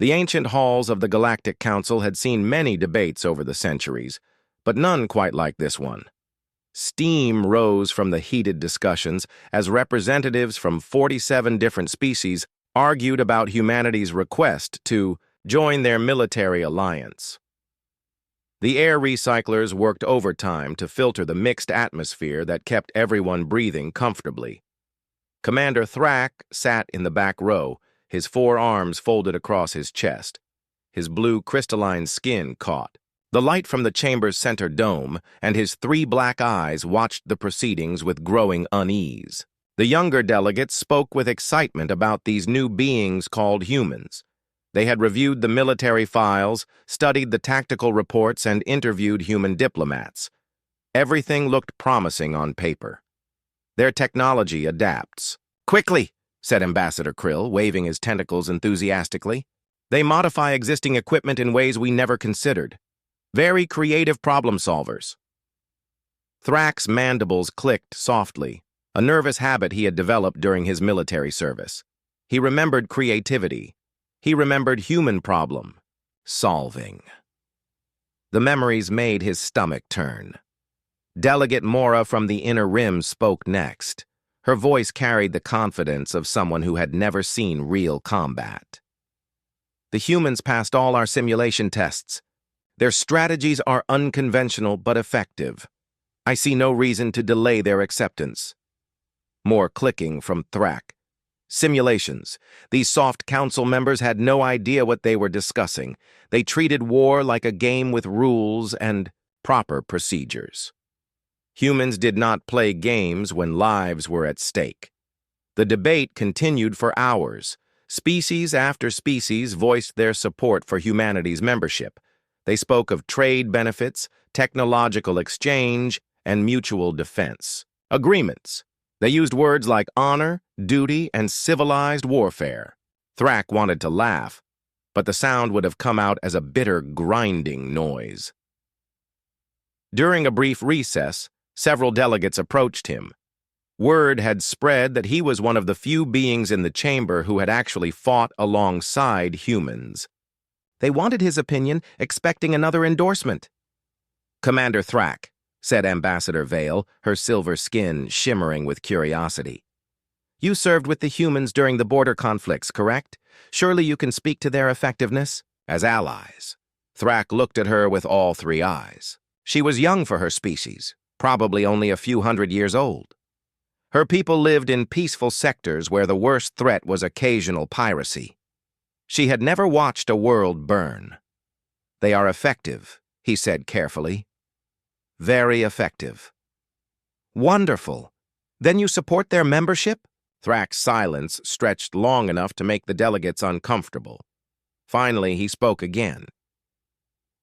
The ancient halls of the Galactic Council had seen many debates over the centuries, but none quite like this one. Steam rose from the heated discussions as representatives from 47 different species argued about humanity's request to join their military alliance. The air recyclers worked overtime to filter the mixed atmosphere that kept everyone breathing comfortably. Commander Thrak sat in the back row, his 4 arms folded across his chest. His blue crystalline skin caught. The light from the chamber's center dome and his 3 black eyes watched the proceedings with growing unease. The younger delegates spoke with excitement about these new beings called humans. They had reviewed the military files, studied the tactical reports, and interviewed human diplomats. Everything looked promising on paper. Their technology adapts. "Quickly," said Ambassador Krill, waving his tentacles enthusiastically. "They modify existing equipment in ways we never considered. Very creative problem solvers." Thrak's mandibles clicked softly, a nervous habit he had developed during his military service. He remembered creativity. He remembered human problem solving. The memories made his stomach turn. Delegate Mora from the Inner Rim spoke next. Her voice carried the confidence of someone who had never seen real combat. "The humans passed all our simulation tests. Their strategies are unconventional but effective. I see no reason to delay their acceptance." More clicking from Thrak. Simulations. These soft council members had no idea what they were discussing. They treated war like a game with rules and proper procedures. Humans did not play games when lives were at stake. The debate continued for hours. Species after species voiced their support for humanity's membership. They spoke of trade benefits, technological exchange, and mutual defense. Agreements. They used words like honor, duty, and civilized warfare. Thrak wanted to laugh, but the sound would have come out as a bitter, grinding noise. During a brief recess, several delegates approached him. Word had spread that he was one of the few beings in the chamber who had actually fought alongside humans. They wanted his opinion, expecting another endorsement. "Commander Thrak," said Ambassador Vale, her silver skin shimmering with curiosity. "You served with the humans during the border conflicts, correct? Surely you can speak to their effectiveness as allies." Thrak looked at her with all 3 eyes. She was young for her species, probably only a few hundred years old. Her people lived in peaceful sectors where the worst threat was occasional piracy. She had never watched a world burn. "They are effective," he said carefully. "Very effective." "Wonderful. Then you support their membership?" Thrak's silence stretched long enough to make the delegates uncomfortable. Finally, he spoke again.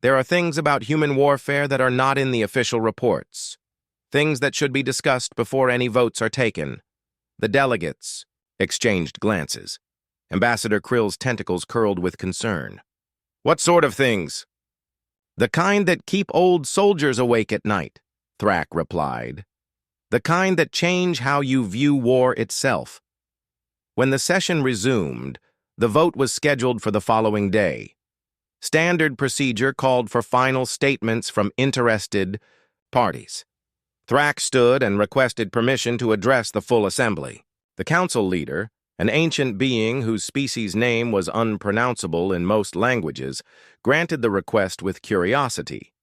"There are things about human warfare that are not in the official reports. Things that should be discussed before any votes are taken." The delegates exchanged glances. Ambassador Krill's tentacles curled with concern. "What sort of things?" "The kind that keep old soldiers awake at night," Thrak replied. "The kind that change how you view war itself." When the session resumed, the vote was scheduled for the following day. Standard procedure called for final statements from interested parties. Thrak stood and requested permission to address the full assembly. The council leader, an ancient being whose species name was unpronounceable in most languages, granted the request with curiosity.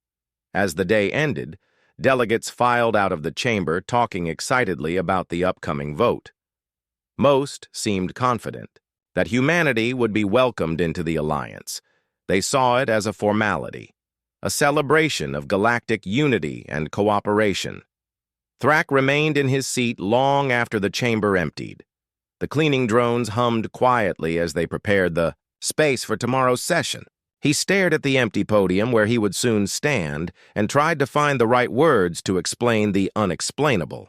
As the day ended, delegates filed out of the chamber talking excitedly about the upcoming vote. Most seemed confident that humanity would be welcomed into the alliance. They saw it as a formality, a celebration of galactic unity and cooperation. Thrak remained in his seat long after the chamber emptied. The cleaning drones hummed quietly as they prepared the space for tomorrow's session. He stared at the empty podium where he would soon stand and tried to find the right words to explain the unexplainable.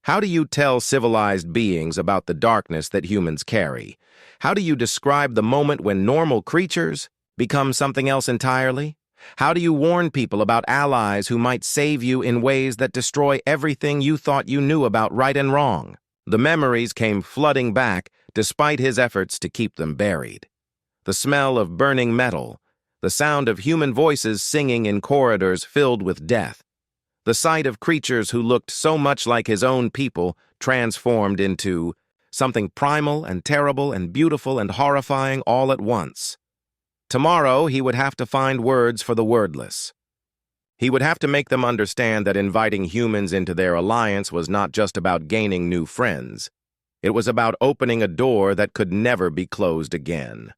How do you tell civilized beings about the darkness that humans carry? How do you describe the moment when normal creatures become something else entirely? How do you warn people about allies who might save you in ways that destroy everything you thought you knew about right and wrong? The memories came flooding back despite his efforts to keep them buried. the smell of burning metal, the sound of human voices singing in corridors filled with death, the sight of creatures who looked so much like his own people transformed into something primal and terrible and beautiful and horrifying all at once. Tomorrow he would have to find words for the wordless. He would have to make them understand that inviting humans into their alliance was not just about gaining new friends. It was about opening a door that could never be closed again.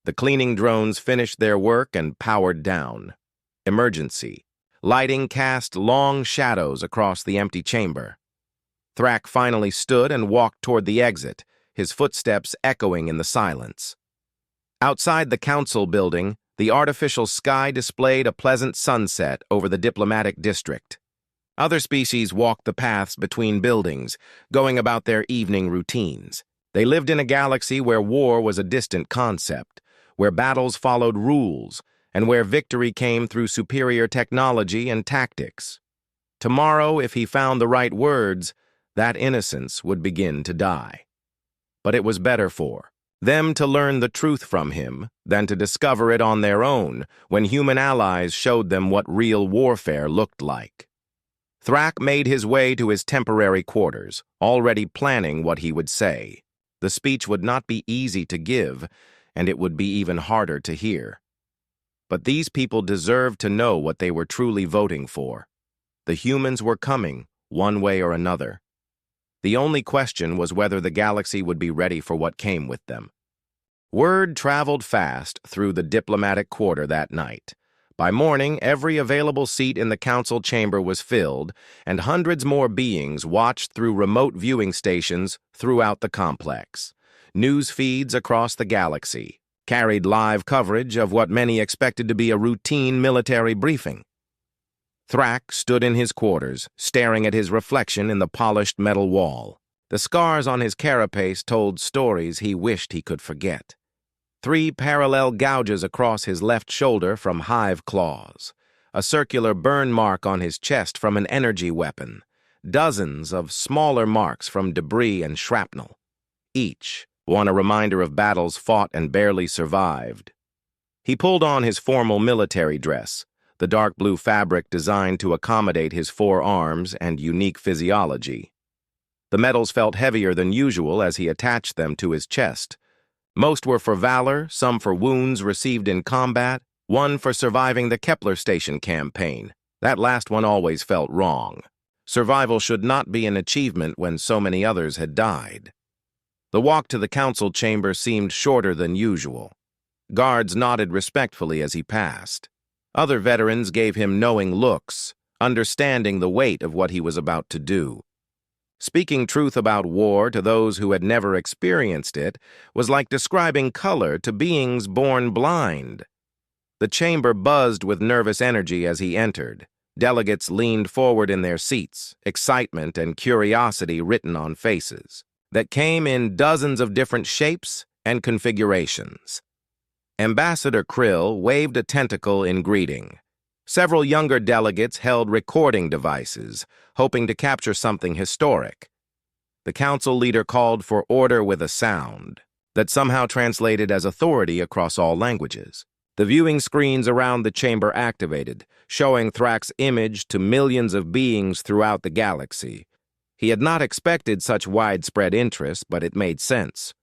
The cleaning drones finished their work and powered down. Emergency. Lighting cast long shadows across the empty chamber. Thrak finally stood and walked toward the exit, his footsteps echoing in the silence. Outside the council building, the artificial sky displayed a pleasant sunset over the diplomatic district. Other species walked the paths between buildings, going about their evening routines. They lived in a galaxy where war was a distant concept, where battles followed rules, and where victory came through superior technology and tactics. Tomorrow, if he found the right words, that innocence would begin to die. But it was better for them to learn the truth from him than to discover it on their own when human allies showed them what real warfare looked like. Thrak made his way to his temporary quarters, already planning what he would say. The speech would not be easy to give, and it would be even harder to hear. But these people deserved to know what they were truly voting for. The humans were coming, one way or another. The only question was whether the galaxy would be ready for what came with them. Word traveled fast through the diplomatic quarter that night. By morning, every available seat in the council chamber was filled, and hundreds more beings watched through remote viewing stations throughout the complex. News feeds across the galaxy carried live coverage of what many expected to be a routine military briefing. Thrak stood in his quarters, staring at his reflection in the polished metal wall. The scars on his carapace told stories he wished he could forget. 3 parallel gouges across his left shoulder from hive claws, a circular burn mark on his chest from an energy weapon, dozens of smaller marks from debris and shrapnel. Each one a reminder of battles fought and barely survived. He pulled on his formal military dress, the dark blue fabric designed to accommodate his 4 arms and unique physiology. The medals felt heavier than usual as he attached them to his chest. Most were for valor, some for wounds received in combat, one for surviving the Kepler Station campaign. That last one always felt wrong. Survival should not be an achievement when so many others had died. The walk to the council chamber seemed shorter than usual. Guards nodded respectfully as he passed. Other veterans gave him knowing looks, understanding the weight of what he was about to do. Speaking truth about war to those who had never experienced it was like describing color to beings born blind. The chamber buzzed with nervous energy as he entered. Delegates leaned forward in their seats, excitement and curiosity written on faces, that came in dozens of different shapes and configurations. Ambassador Krill waved a tentacle in greeting. Several younger delegates held recording devices, hoping to capture something historic. The council leader called for order with a sound that somehow translated as authority across all languages. The viewing screens around the chamber activated, showing Thrak's image to millions of beings throughout the galaxy. He had not expected such widespread interest, but it made sense.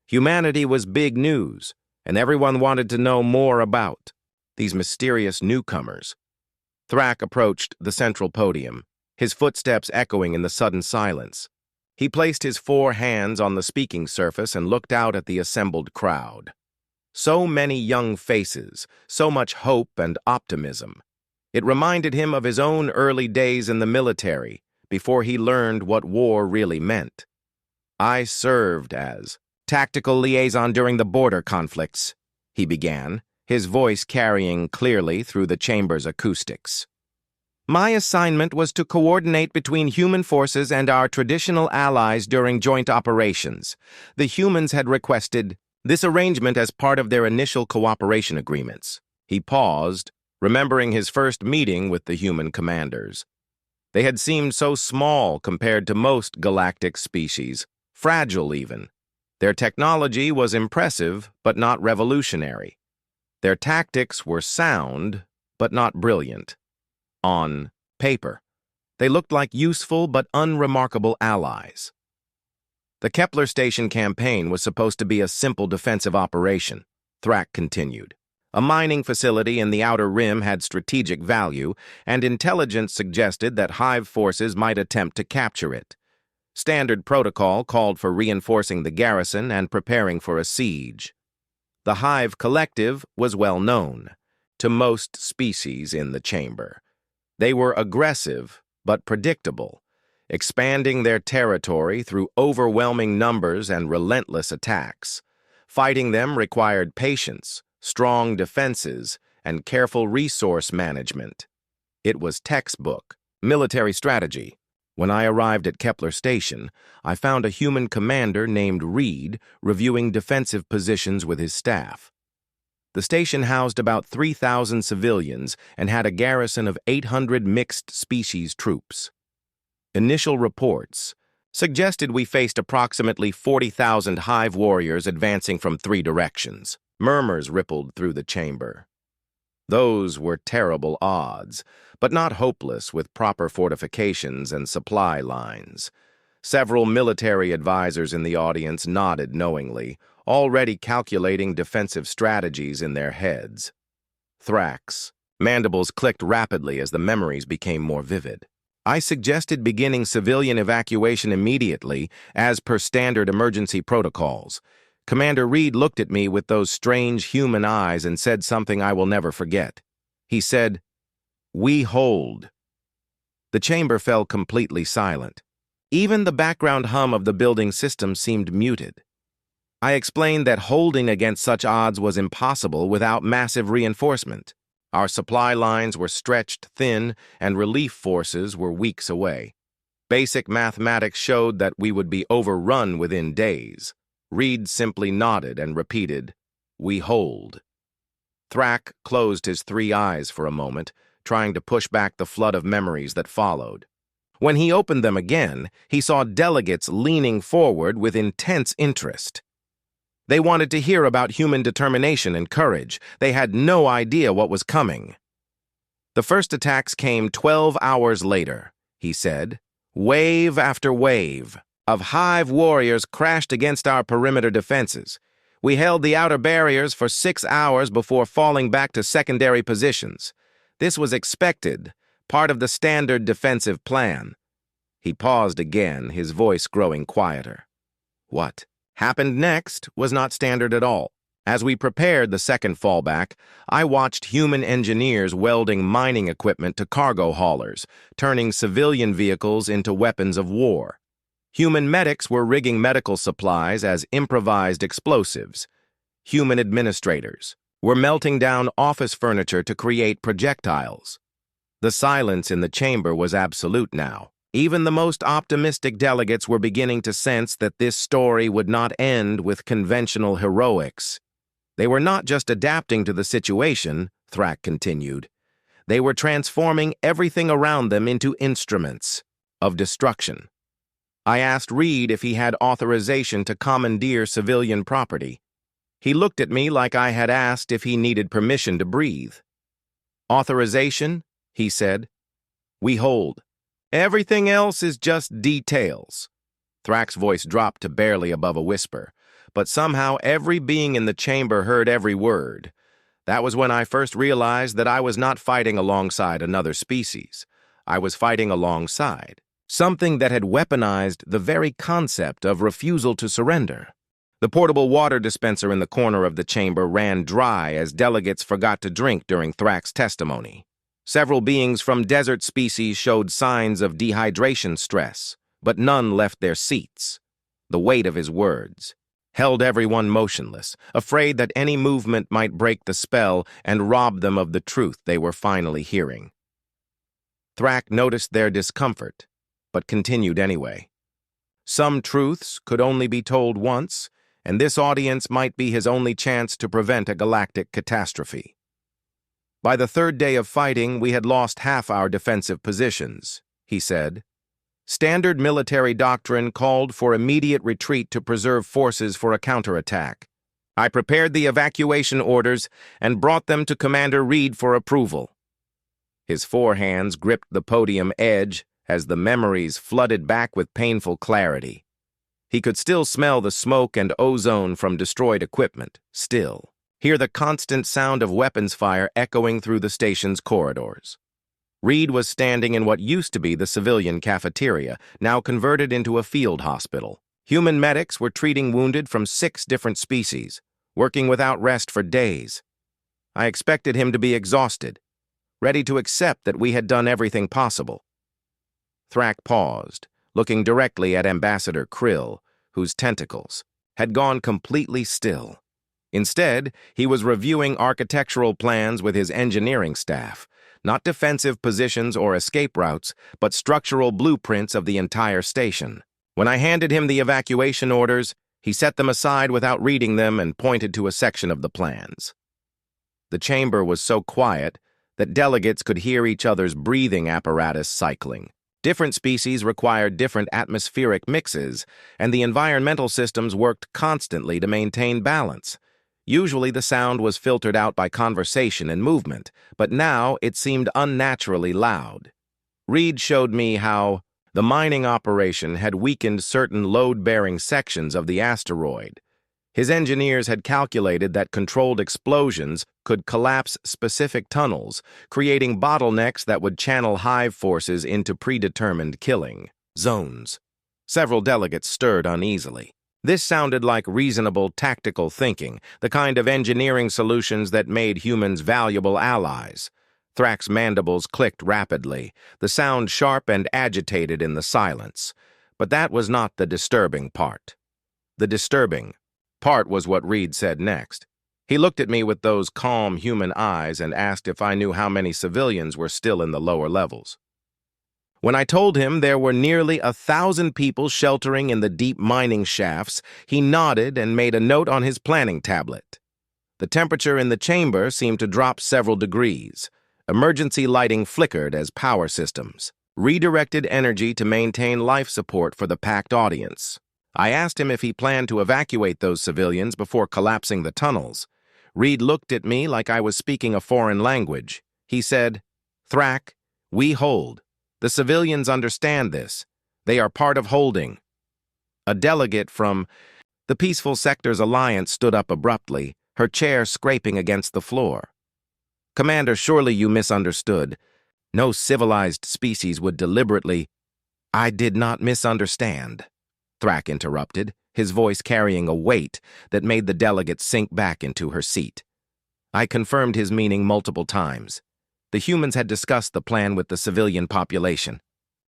Humanity was big news, and everyone wanted to know more about these mysterious newcomers. Thrak approached the central podium, his footsteps echoing in the sudden silence. He placed his 4 hands on the speaking surface and looked out at the assembled crowd. So many young faces, so much hope and optimism. It reminded him of his own early days in the military, before he learned what war really meant. "I served as tactical liaison during the border conflicts," he began, his voice carrying clearly through the chamber's acoustics. "My assignment was to coordinate between human forces and our traditional allies during joint operations. The humans had requested this arrangement as part of their initial cooperation agreements." He paused, remembering his first meeting with the human commanders. They had seemed so small compared to most galactic species, fragile even. Their technology was impressive, but not revolutionary. Their tactics were sound, but not brilliant. On paper, they looked like useful but unremarkable allies. The Kepler Station campaign was supposed to be a simple defensive operation, Thrak continued. A mining facility in the Outer Rim had strategic value, and intelligence suggested that Hive forces might attempt to capture it. Standard protocol called for reinforcing the garrison and preparing for a siege. The Hive Collective was well known to most species in the chamber. They were aggressive but predictable, expanding their territory through overwhelming numbers and relentless attacks. Fighting them required patience, strong defenses, and careful resource management. It was textbook military strategy. When I arrived at Kepler Station, I found a human commander named Reed reviewing defensive positions with his staff. The station housed about 3,000 civilians and had a garrison of 800 mixed-species troops. Initial reports suggested we faced approximately 40,000 Hive warriors advancing from 3 directions. Murmurs rippled through the chamber. Those were terrible odds, but not hopeless with proper fortifications and supply lines. Several military advisors in the audience nodded knowingly, already calculating defensive strategies in their heads. Thrak's mandibles clicked rapidly as the memories became more vivid. I suggested beginning civilian evacuation immediately, as per standard emergency protocols. Commander Reed looked at me with those strange human eyes and said something I will never forget. He said, "We hold." The chamber fell completely silent. Even the background hum of the building system seemed muted. I explained that holding against such odds was impossible without massive reinforcement. Our supply lines were stretched thin, and relief forces were weeks away. Basic mathematics showed that we would be overrun within days. Reed simply nodded and repeated, "We hold." Thrak closed his 3 eyes for a moment, trying to push back the flood of memories that followed. When he opened them again, he saw delegates leaning forward with intense interest. They wanted to hear about human determination and courage. They had no idea what was coming. The first attacks came 12 hours later, he said. Wave after wave of Hive warriors crashed against our perimeter defenses. We held the outer barriers for 6 hours before falling back to secondary positions. This was expected, part of the standard defensive plan. He paused again, his voice growing quieter. What happened next was not standard at all. As we prepared the second fallback, I watched human engineers welding mining equipment to cargo haulers, turning civilian vehicles into weapons of war. Human medics were rigging medical supplies as improvised explosives. Human administrators were melting down office furniture to create projectiles. The silence in the chamber was absolute now. Even the most optimistic delegates were beginning to sense that this story would not end with conventional heroics. They were not just adapting to the situation, Thrak continued. They were transforming everything around them into instruments of destruction. I asked Reed if he had authorization to commandeer civilian property. He looked at me like I had asked if he needed permission to breathe. Authorization, he said. We hold. Everything else is just details. Thrak's voice dropped to barely above a whisper, but somehow every being in the chamber heard every word. That was when I first realized that I was not fighting alongside another species. I was fighting alongside something that had weaponized the very concept of refusal to surrender. The portable water dispenser in the corner of the chamber ran dry as delegates forgot to drink during Thrak's testimony. Several beings from desert species showed signs of dehydration stress, but none left their seats. The weight of his words held everyone motionless, afraid that any movement might break the spell and rob them of the truth they were finally hearing. Thrak noticed their discomfort, but continued anyway. Some truths could only be told once, and this audience might be his only chance to prevent a galactic catastrophe. By the third day of fighting, we had lost half our defensive positions, he said. Standard military doctrine called for immediate retreat to preserve forces for a counterattack. I prepared the evacuation orders and brought them to Commander Reed for approval. His forehands gripped the podium edge as the memories flooded back with painful clarity. He could still smell the smoke and ozone from destroyed equipment, still hear the constant sound of weapons fire echoing through the station's corridors. Reed was standing in what used to be the civilian cafeteria, now converted into a field hospital. Human medics were treating wounded from 6 different species, working without rest for days. I expected him to be exhausted, ready to accept that we had done everything possible. Thrak paused, looking directly at Ambassador Krill, whose tentacles had gone completely still. Instead, he was reviewing architectural plans with his engineering staff, not defensive positions or escape routes, but structural blueprints of the entire station. When I handed him the evacuation orders, he set them aside without reading them and pointed to a section of the plans. The chamber was so quiet that delegates could hear each other's breathing apparatus cycling. Different species required different atmospheric mixes, and the environmental systems worked constantly to maintain balance. Usually the sound was filtered out by conversation and movement, but now it seemed unnaturally loud. Reed showed me how the mining operation had weakened certain load-bearing sections of the asteroid. His engineers had calculated that controlled explosions could collapse specific tunnels, creating bottlenecks that would channel hive forces into predetermined killing zones. Several delegates stirred uneasily. This sounded like reasonable tactical thinking, the kind of engineering solutions that made humans valuable allies. Thrak's mandibles clicked rapidly, the sound sharp and agitated in the silence. But that was not the disturbing part. The disturbing part was what Reed said next. He looked at me with those calm human eyes and asked if I knew how many civilians were still in the lower levels. When I told him there were nearly 1,000 people sheltering in the deep mining shafts, he nodded and made a note on his planning tablet. The temperature in the chamber seemed to drop several degrees. Emergency lighting flickered as power systems redirected energy to maintain life support for the packed audience. I asked him if he planned to evacuate those civilians before collapsing the tunnels. Reed looked at me like I was speaking a foreign language. He said, "Thrak, we hold. The civilians understand this. They are part of holding." A delegate from the Peaceful Sectors Alliance stood up abruptly, her chair scraping against the floor. "Commander, surely you misunderstood. No civilized species would deliberately—" "I did not misunderstand," Thrak interrupted, his voice carrying a weight that made the delegate sink back into her seat. I confirmed his meaning multiple times. The humans had discussed the plan with the civilian population.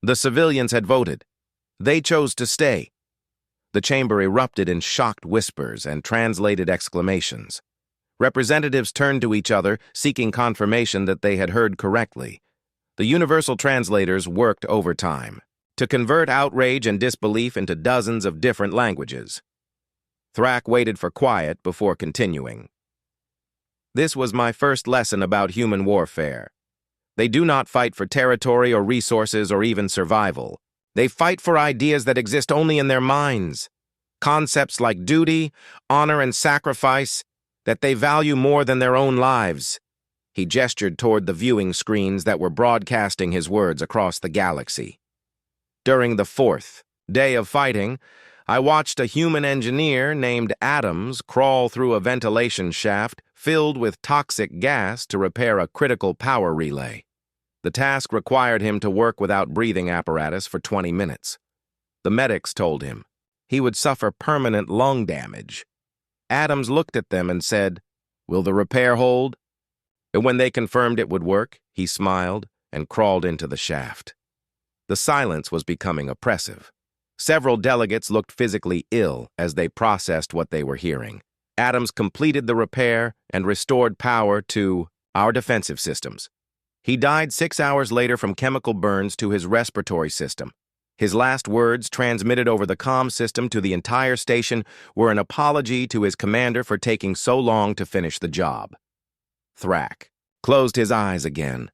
The civilians had voted. They chose to stay. The chamber erupted in shocked whispers and translated exclamations. Representatives turned to each other, seeking confirmation that they had heard correctly. The universal translators worked overtime to convert outrage and disbelief into dozens of different languages. Thrak waited for quiet before continuing. "This was my first lesson about human warfare. They do not fight for territory or resources or even survival. They fight for ideas that exist only in their minds. Concepts like duty, honor, and sacrifice that they value more than their own lives." He gestured toward the viewing screens that were broadcasting his words across the galaxy. During the 4th day of fighting, I watched a human engineer named Adams crawl through a ventilation shaft filled with toxic gas to repair a critical power relay. The task required him to work without breathing apparatus for 20 minutes. The medics told him he would suffer permanent lung damage. Adams looked at them and said, "Will the repair hold?" And when they confirmed it would work, he smiled and crawled into the shaft. The silence was becoming oppressive. Several delegates looked physically ill as they processed what they were hearing. Adams completed the repair and restored power to our defensive systems. He died 6 hours later from chemical burns to his respiratory system. His last words, transmitted over the comm system to the entire station, were an apology to his commander for taking so long to finish the job. Thrak closed his eyes again,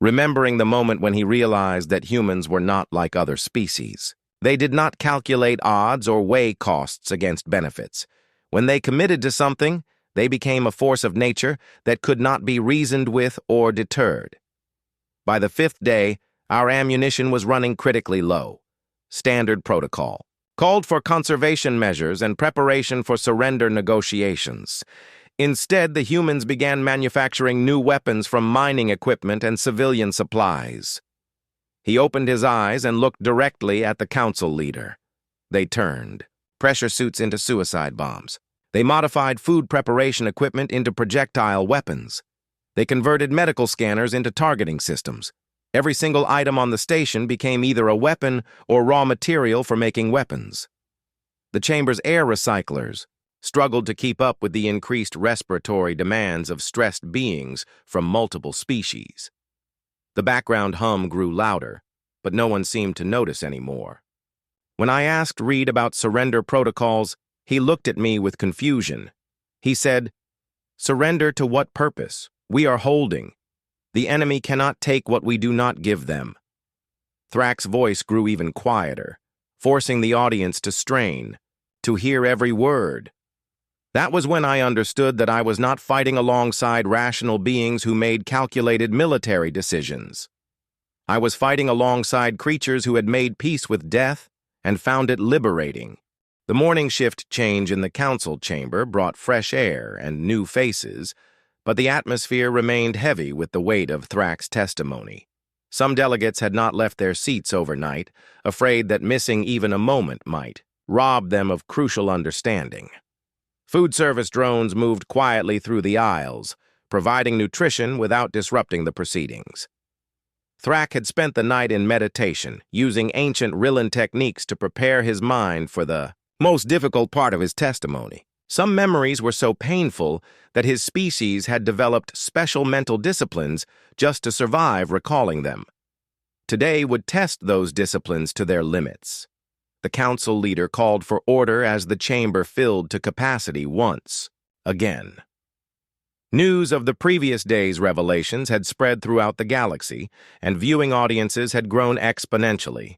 remembering the moment when he realized that humans were not like other species. They did not calculate odds or weigh costs against benefits. When they committed to something, they became a force of nature that could not be reasoned with or deterred. By the 5th day, our ammunition was running critically low. Standard protocol called for conservation measures and preparation for surrender negotiations. Instead, the humans began manufacturing new weapons from mining equipment and civilian supplies. He opened his eyes and looked directly at the council leader. They turned pressure suits into suicide bombs. They modified food preparation equipment into projectile weapons. They converted medical scanners into targeting systems. Every single item on the station became either a weapon or raw material for making weapons. The chamber's air recyclers struggled to keep up with the increased respiratory demands of stressed beings from multiple species. The background hum grew louder, but no one seemed to notice anymore. When I asked Reed about surrender protocols, he looked at me with confusion. He said, "Surrender to what purpose? We are holding. The enemy cannot take what we do not give them." Thrax's voice grew even quieter, forcing the audience to strain, to hear every word. That was when I understood that I was not fighting alongside rational beings who made calculated military decisions. I was fighting alongside creatures who had made peace with death and found it liberating. The morning shift change in the council chamber brought fresh air and new faces, but the atmosphere remained heavy with the weight of Thrax's testimony. Some delegates had not left their seats overnight, afraid that missing even a moment might rob them of crucial understanding. Food service drones moved quietly through the aisles, providing nutrition without disrupting the proceedings. Thrax had spent the night in meditation, using ancient Rillan techniques to prepare his mind for the most difficult part of his testimony. Some memories were so painful that his species had developed special mental disciplines just to survive recalling them. Today would test those disciplines to their limits. The council leader called for order as the chamber filled to capacity once again. News of the previous day's revelations had spread throughout the galaxy, and viewing audiences had grown exponentially.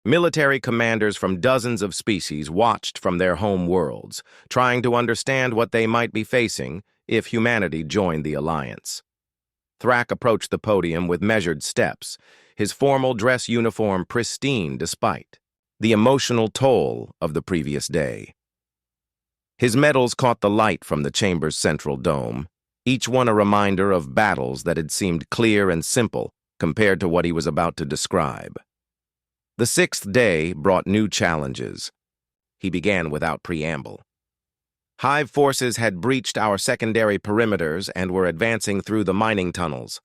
Military commanders from dozens of species watched from their home worlds, trying to understand what they might be facing if humanity joined the alliance. Thrax approached the podium with measured steps, his formal dress uniform pristine despite the emotional toll of the previous day. His medals caught the light from the chamber's central dome, each one a reminder of battles that had seemed clear and simple compared to what he was about to describe. The 6th day brought new challenges. He began without preamble. Hive forces had breached our secondary perimeters and were advancing through the mining tunnels.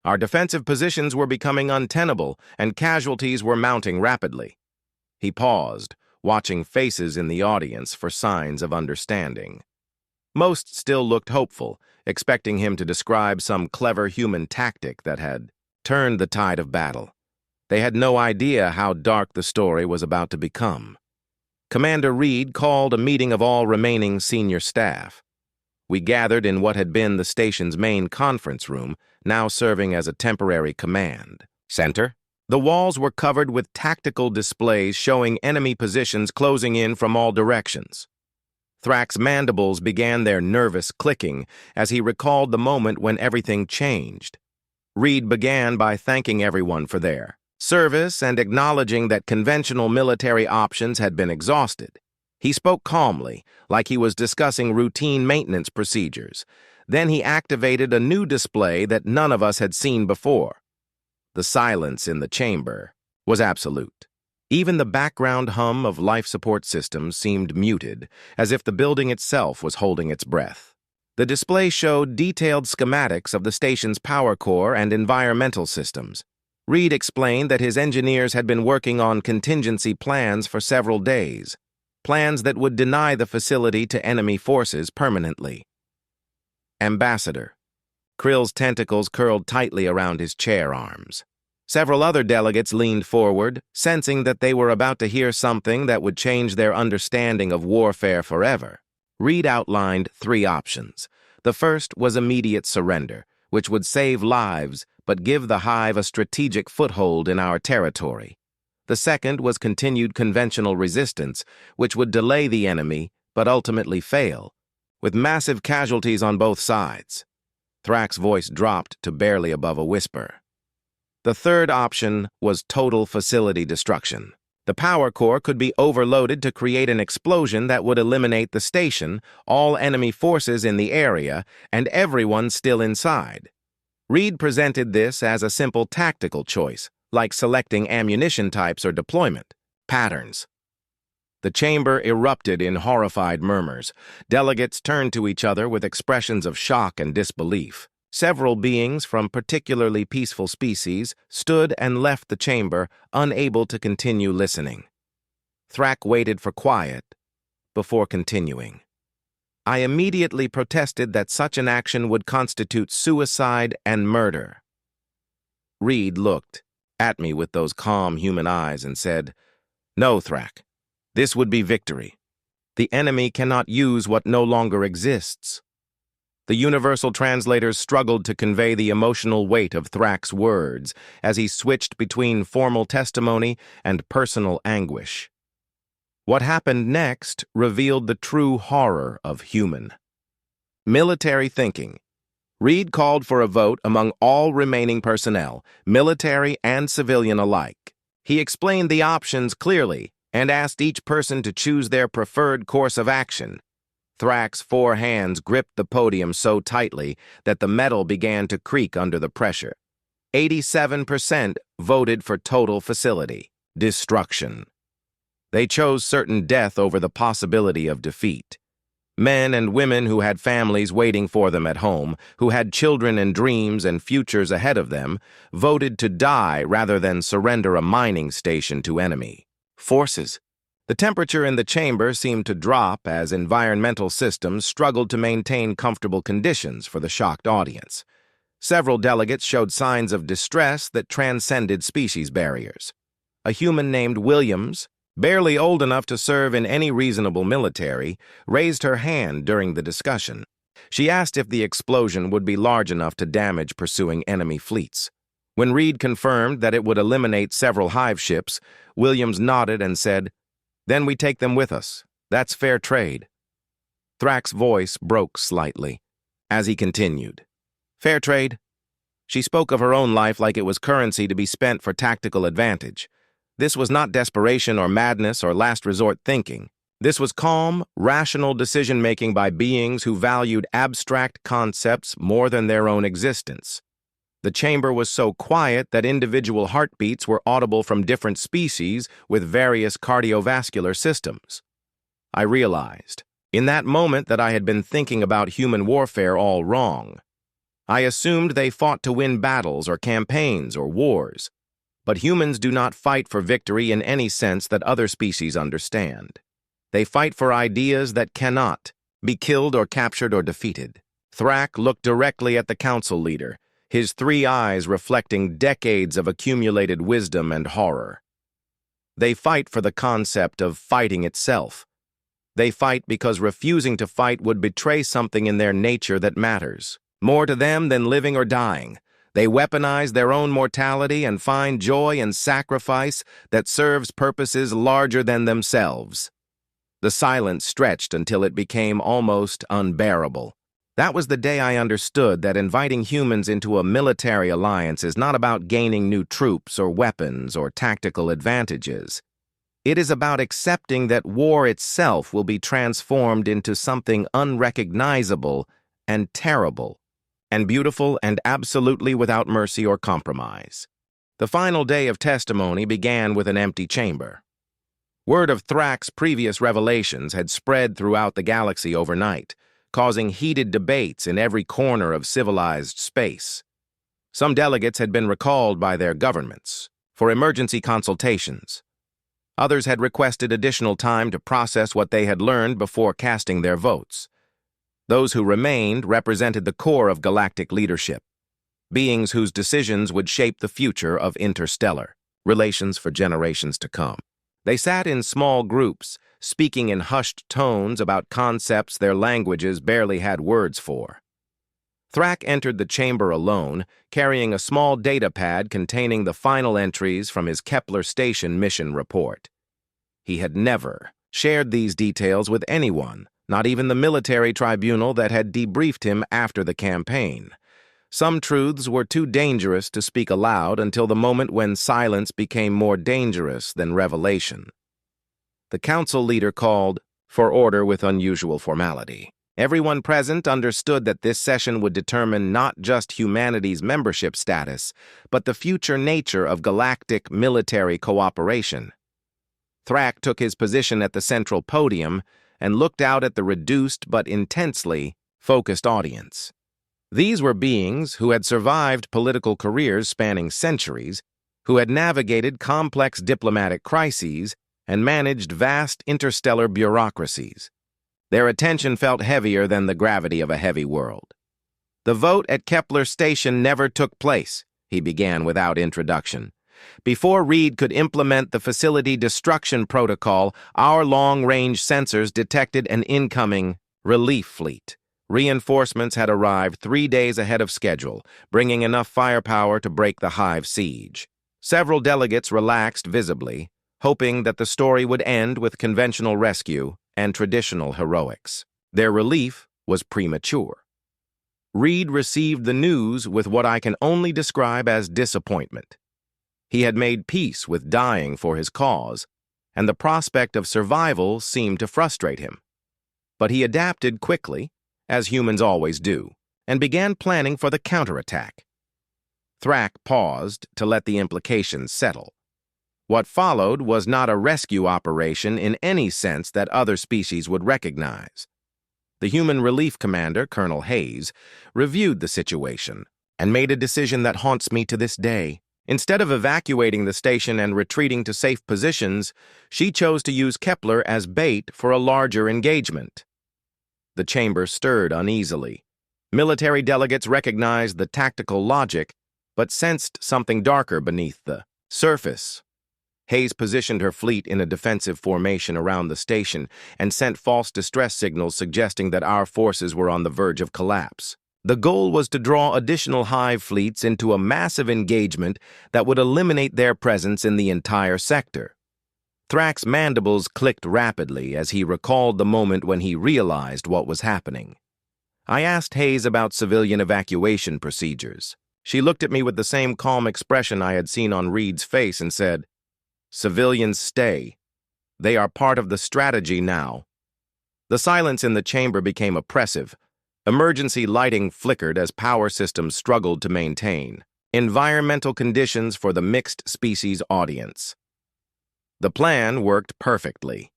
Our defensive positions were becoming untenable, and casualties were mounting rapidly. He paused, watching faces in the audience for signs of understanding. Most still looked hopeful, expecting him to describe some clever human tactic that had turned the tide of battle. They had no idea how dark the story was about to become. Commander Reed called a meeting of all remaining senior staff. We gathered in what had been the station's main conference room, now serving as a temporary command center. The walls were covered with tactical displays showing enemy positions closing in from all directions. Thrax's mandibles began their nervous clicking as he recalled the moment when everything changed. Reed began by thanking everyone for their service and acknowledging that conventional military options had been exhausted. He spoke calmly, like he was discussing routine maintenance procedures. Then he activated a new display that none of us had seen before. The silence in the chamber was absolute. Even the background hum of life support systems seemed muted, as if the building itself was holding its breath. The display showed detailed schematics of the station's power core and environmental systems. Reed explained that his engineers had been working on contingency plans for several days, plans that would deny the facility to enemy forces permanently. Ambassador. Krill's tentacles curled tightly around his chair arms. Several other delegates leaned forward, sensing that they were about to hear something that would change their understanding of warfare forever. Reed outlined 3 options. The first was immediate surrender, which would save lives but give the hive a strategic foothold in our territory. The second was continued conventional resistance, which would delay the enemy but ultimately fail, with massive casualties on both sides. Thrax's voice dropped to barely above a whisper. The third option was total facility destruction. The power core could be overloaded to create an explosion that would eliminate the station, all enemy forces in the area, and everyone still inside. Reed presented this as a simple tactical choice, like selecting ammunition types or deployment patterns. The chamber erupted in horrified murmurs. Delegates turned to each other with expressions of shock and disbelief. Several beings from particularly peaceful species stood and left the chamber, unable to continue listening. Thrax waited for quiet before continuing. I immediately protested that such an action would constitute suicide and murder. Reed looked at me with those calm human eyes and said, "No, Thrax, this would be victory. The enemy cannot use what no longer exists." The universal translators struggled to convey the emotional weight of Thrax's words as he switched between formal testimony and personal anguish. What happened next revealed the true horror of human military thinking. Reed called for a vote among all remaining personnel, military and civilian alike. He explained the options clearly and asked each person to choose their preferred course of action. Thrax's 4 hands gripped the podium so tightly that the metal began to creak under the pressure. 87% voted for total facility destruction. They chose certain death over the possibility of defeat. Men and women who had families waiting for them at home, who had children and dreams and futures ahead of them, voted to die rather than surrender a mining station to enemy forces. The temperature in the chamber seemed to drop as environmental systems struggled to maintain comfortable conditions for the shocked audience. Several delegates showed signs of distress that transcended species barriers. A human named Williams, barely old enough to serve in any reasonable military, raised her hand during the discussion. She asked if the explosion would be large enough to damage pursuing enemy fleets. When Reed confirmed that it would eliminate several hive ships, Williams nodded and said, "Then we take them with us. That's fair trade." Thrax's voice broke slightly as he continued. "Fair trade?" She spoke of her own life like it was currency to be spent for tactical advantage. This was not desperation or madness or last resort thinking. This was calm, rational decision-making by beings who valued abstract concepts more than their own existence. The chamber was so quiet that individual heartbeats were audible from different species with various cardiovascular systems. I realized, in that moment, that I had been thinking about human warfare all wrong. I assumed they fought to win battles or campaigns or wars. But humans do not fight for victory in any sense that other species understand. They fight for ideas that cannot be killed or captured or defeated. Thrax looked directly at the council leader, his 3 eyes reflecting decades of accumulated wisdom and horror. They fight for the concept of fighting itself. They fight because refusing to fight would betray something in their nature that matters, more to them than living or dying. They weaponize their own mortality and find joy in sacrifice that serves purposes larger than themselves. The silence stretched until it became almost unbearable. That was the day I understood that inviting humans into a military alliance is not about gaining new troops or weapons or tactical advantages. It is about accepting that war itself will be transformed into something unrecognizable and terrible, and beautiful and absolutely without mercy or compromise. The final day of testimony began with an empty chamber. Word of Thrax's previous revelations had spread throughout the galaxy overnight, causing heated debates in every corner of civilized space. Some delegates had been recalled by their governments for emergency consultations. Others had requested additional time to process what they had learned before casting their votes. Those who remained represented the core of galactic leadership, beings whose decisions would shape the future of interstellar relations for generations to come. They sat in small groups, speaking in hushed tones about concepts their languages barely had words for. Thrak entered the chamber alone, carrying a small data pad containing the final entries from his Kepler station mission report. He had never shared these details with anyone, not even the military tribunal that had debriefed him after the campaign. Some truths were too dangerous to speak aloud until the moment when silence became more dangerous than revelation. The council leader called for order with unusual formality. Everyone present understood that this session would determine not just humanity's membership status, but the future nature of galactic military cooperation. Thrak took his position at the central podium and looked out at the reduced but intensely focused audience. These were beings who had survived political careers spanning centuries, who had navigated complex diplomatic crises and managed vast interstellar bureaucracies. Their attention felt heavier than the gravity of a heavy world. The vote at Kepler Station never took place, he began without introduction. Before Reed could implement the facility destruction protocol, our long-range sensors detected an incoming relief fleet. Reinforcements had arrived 3 days ahead of schedule, bringing enough firepower to break the hive siege. Several delegates relaxed visibly, hoping that the story would end with conventional rescue and traditional heroics. Their relief was premature. Reed received the news with what I can only describe as disappointment. He had made peace with dying for his cause, and the prospect of survival seemed to frustrate him. But he adapted quickly, as humans always do, and began planning for the counterattack. Thrak paused to let the implications settle. What followed was not a rescue operation in any sense that other species would recognize. The human relief commander, Colonel Hayes, reviewed the situation and made a decision that haunts me to this day. Instead of evacuating the station and retreating to safe positions, she chose to use Kepler as bait for a larger engagement. The chamber stirred uneasily. Military delegates recognized the tactical logic, but sensed something darker beneath the surface. Hayes positioned her fleet in a defensive formation around the station and sent false distress signals suggesting that our forces were on the verge of collapse. The goal was to draw additional hive fleets into a massive engagement that would eliminate their presence in the entire sector. Thrak's mandibles clicked rapidly as he recalled the moment when he realized what was happening. I asked Hayes about civilian evacuation procedures. She looked at me with the same calm expression I had seen on Reed's face and said, "Civilians stay. They are part of the strategy now." The silence in the chamber became oppressive. Emergency lighting flickered as power systems struggled to maintain environmental conditions for the mixed species audience. The plan worked perfectly.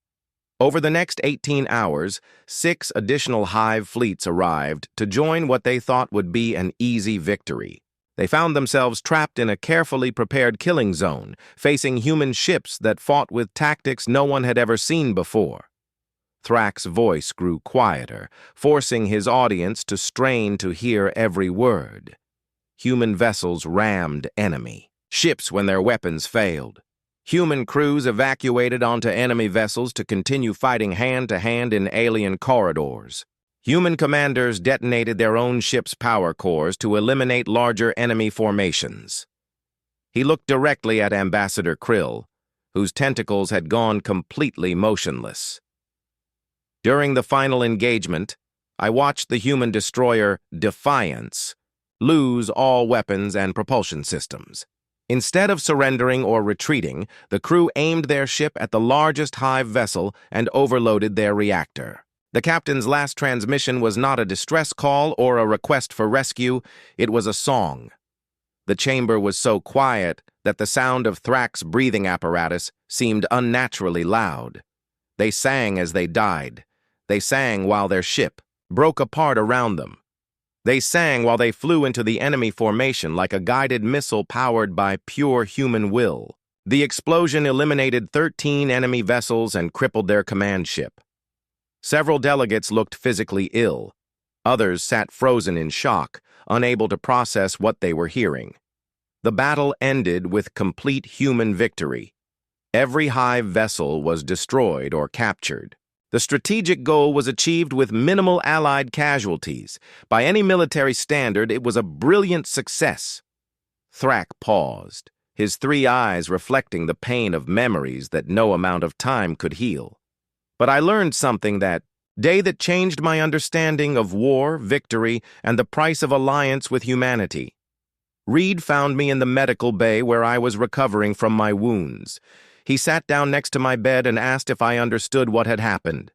Over the next 18 hours, 6 additional hive fleets arrived to join what they thought would be an easy victory. They found themselves trapped in a carefully prepared killing zone, facing human ships that fought with tactics no one had ever seen before. Thrak's voice grew quieter, forcing his audience to strain to hear every word. Human vessels rammed enemy ships when their weapons failed. Human crews evacuated onto enemy vessels to continue fighting hand-to-hand in alien corridors. Human commanders detonated their own ship's power cores to eliminate larger enemy formations. He looked directly at Ambassador Krill, whose tentacles had gone completely motionless. During the final engagement, I watched the human destroyer Defiance lose all weapons and propulsion systems. Instead of surrendering or retreating, the crew aimed their ship at the largest hive vessel and overloaded their reactor. The captain's last transmission was not a distress call or a request for rescue, it was a song. The chamber was so quiet that the sound of Thrak's breathing apparatus seemed unnaturally loud. They sang as they died. They sang while their ship broke apart around them. They sang while they flew into the enemy formation like a guided missile powered by pure human will. The explosion eliminated 13 enemy vessels and crippled their command ship. Several delegates looked physically ill. Others sat frozen in shock, unable to process what they were hearing. The battle ended with complete human victory. Every hive vessel was destroyed or captured. The strategic goal was achieved with minimal Allied casualties. By any military standard, it was a brilliant success. Thrak paused, his three eyes reflecting the pain of memories that no amount of time could heal. But I learned something that day that changed my understanding of war, victory, and the price of alliance with humanity. Reed found me in the medical bay where I was recovering from my wounds. He sat down next to my bed and asked if I understood what had happened.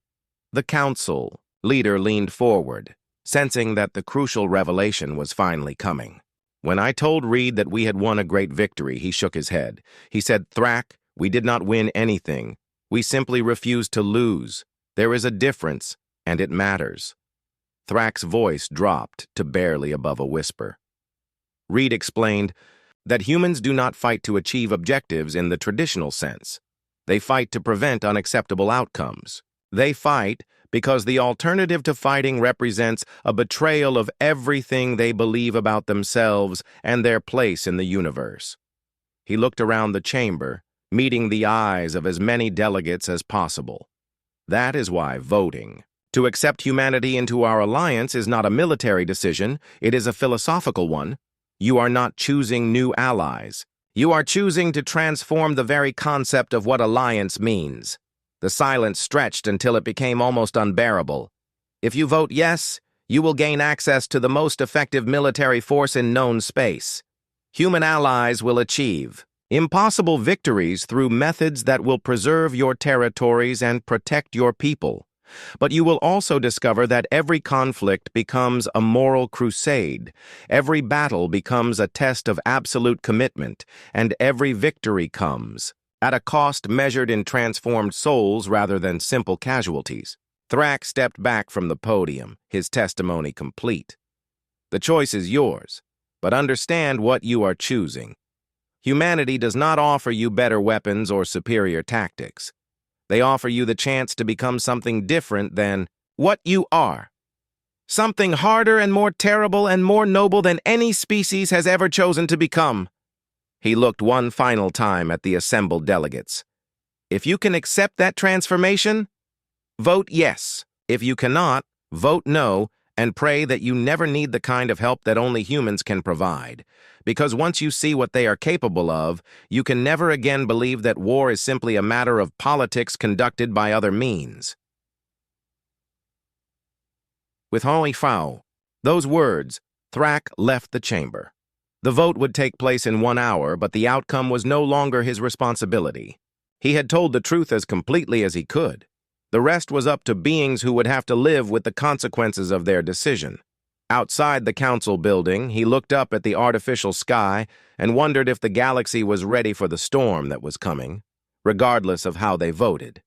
The council leader leaned forward, sensing that the crucial revelation was finally coming. When I told Reed that we had won a great victory, he shook his head. He said, "Thrak, we did not win anything. We simply refused to lose. There is a difference, and it matters." Thrak's voice dropped to barely above a whisper. Reed explained that humans do not fight to achieve objectives in the traditional sense. They fight to prevent unacceptable outcomes. They fight because the alternative to fighting represents a betrayal of everything they believe about themselves and their place in the universe. He looked around the chamber, meeting the eyes of as many delegates as possible. That is why voting to accept humanity into our alliance is not a military decision, it is a philosophical one. You are not choosing new allies. You are choosing to transform the very concept of what alliance means. The silence stretched until it became almost unbearable. If you vote yes, you will gain access to the most effective military force in known space. Human allies will achieve impossible victories through methods that will preserve your territories and protect your people. But you will also discover that every conflict becomes a moral crusade, every battle becomes a test of absolute commitment, and every victory comes at a cost measured in transformed souls rather than simple casualties. Thrak stepped back from the podium, his testimony complete. The choice is yours, but understand what you are choosing. Humanity does not offer you better weapons or superior tactics. They offer you the chance to become something different than what you are. Something harder and more terrible and more noble than any species has ever chosen to become. He looked one final time at the assembled delegates. If you can accept that transformation, vote yes. If you cannot, vote no, and pray that you never need the kind of help that only humans can provide. Because once you see what they are capable of, you can never again believe that war is simply a matter of politics conducted by other means. With HFY, those words, Thrak left the chamber. The vote would take place in 1 hour, but the outcome was no longer his responsibility. He had told the truth as completely as he could. The rest was up to beings who would have to live with the consequences of their decision. Outside the council building, he looked up at the artificial sky and wondered if the galaxy was ready for the storm that was coming, regardless of how they voted.